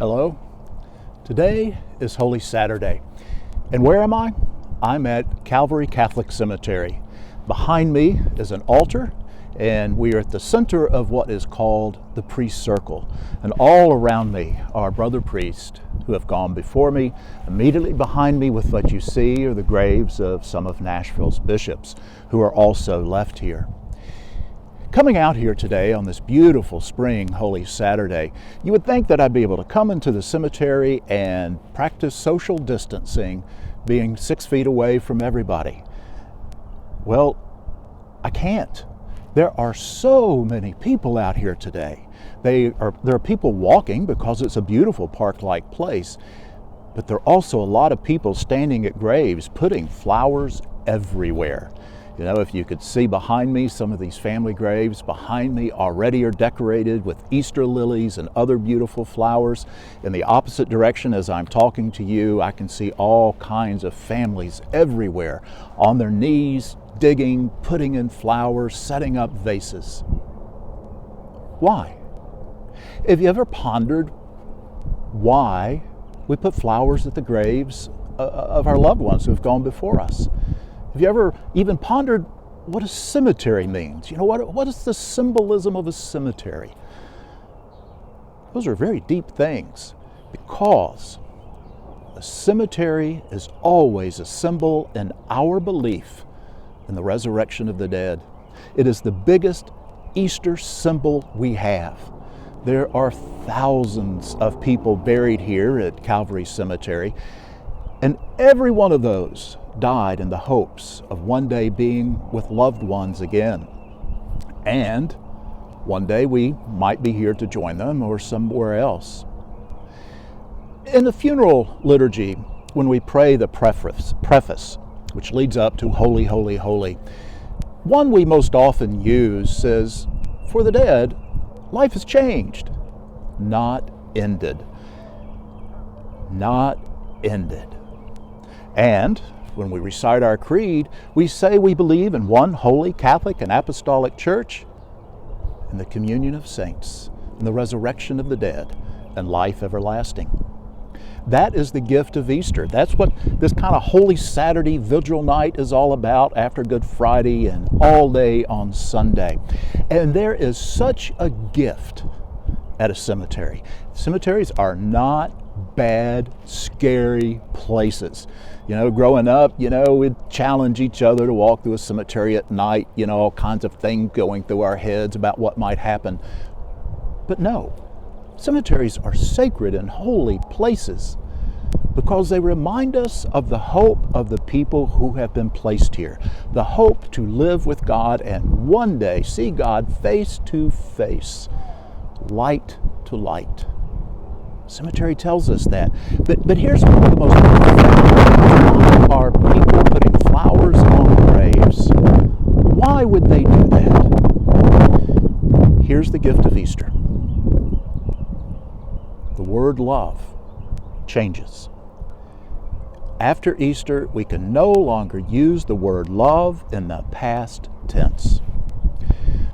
Hello. Today is Holy Saturday. And where am I? I'm at Calvary Catholic Cemetery. Behind me is an altar, and we are at the center of what is called the priest circle. And all around me are brother priests who have gone before me. Immediately behind me with what you see are the graves of some of Nashville's bishops who are also left here. Coming out here today on this beautiful spring Holy Saturday, you would think that I'd be able to come into the cemetery and practice social distancing, being 6 feet away from everybody. Well, I can't. There are so many people out here today. There are people walking because it's a beautiful park-like place, but there are also a lot of people standing at graves, putting flowers everywhere. You know, if you could see behind me, some of these family graves behind me already are decorated with Easter lilies and other beautiful flowers. In the opposite direction, as I'm talking to you, I can see all kinds of families everywhere on their knees, digging, putting in flowers, setting up vases. Why? Have you ever pondered why we put flowers at the graves of our loved ones who have gone before us? Have you ever even pondered what a cemetery means? You know, what is the symbolism of a cemetery? Those are very deep things, because a cemetery is always a symbol in our belief in the resurrection of the dead. It is the biggest Easter symbol we have. There are thousands of people buried here at Calvary Cemetery, and every one of those died in the hopes of one day being with loved ones again. And one day we might be here to join them or somewhere else. In the funeral liturgy, when we pray the preface, which leads up to Holy, Holy, Holy, one we most often use says, "For the dead, life has changed, not ended." Not ended. And when we recite our creed, we say we believe in one holy Catholic and Apostolic Church, in the communion of saints, in the resurrection of the dead, and life everlasting. That is the gift of Easter. That's what this kind of Holy Saturday Vigil night is all about after Good Friday and all day on Sunday. And there is such a gift at a cemetery. Cemeteries are not bad, scary places. You know, growing up, we'd challenge each other to walk through a cemetery at night, all kinds of things going through our heads about what might happen. But no, cemeteries are sacred and holy places because they remind us of the hope of the people who have been placed here, the hope to live with God and one day see God face to face, light to light. Cemetery tells us that. But here's one of the most why are people putting flowers on graves? Why would they do that? Here's the gift of Easter. The word love changes. After Easter, we can no longer use the word love in the past tense.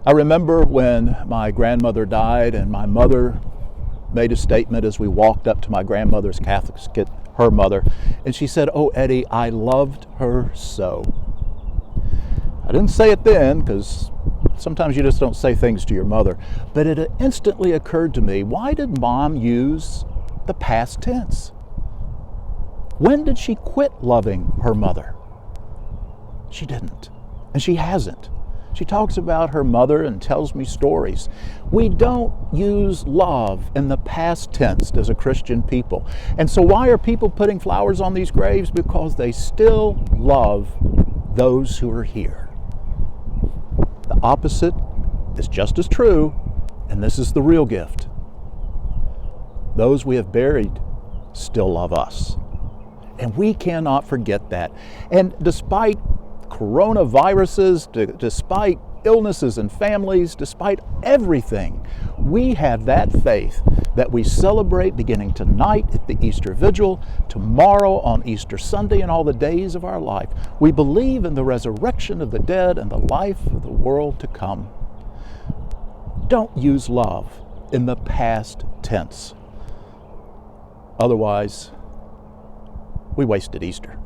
I remember when my grandmother died and my mother made a statement as we walked up to my grandmother's casket, her mother, and she said, "Oh, Eddie, I loved her so." I didn't say it then, because sometimes you just don't say things to your mother, but it instantly occurred to me, why did Mom use the past tense? When did she quit loving her mother? She didn't, and she hasn't. She talks about her mother and tells me stories. We don't use love in the past tense as a Christian people. And so why are people putting flowers on these graves? Because they still love those who are here. The opposite is just as true, and this is the real gift. Those we have buried still love us. And we cannot forget that. And despite coronaviruses, despite illnesses in families, despite everything, we have that faith that we celebrate beginning tonight at the Easter Vigil, tomorrow on Easter Sunday, and all the days of our life. We believe in the resurrection of the dead and the life of the world to come. Don't use love in the past tense. Otherwise, we wasted Easter.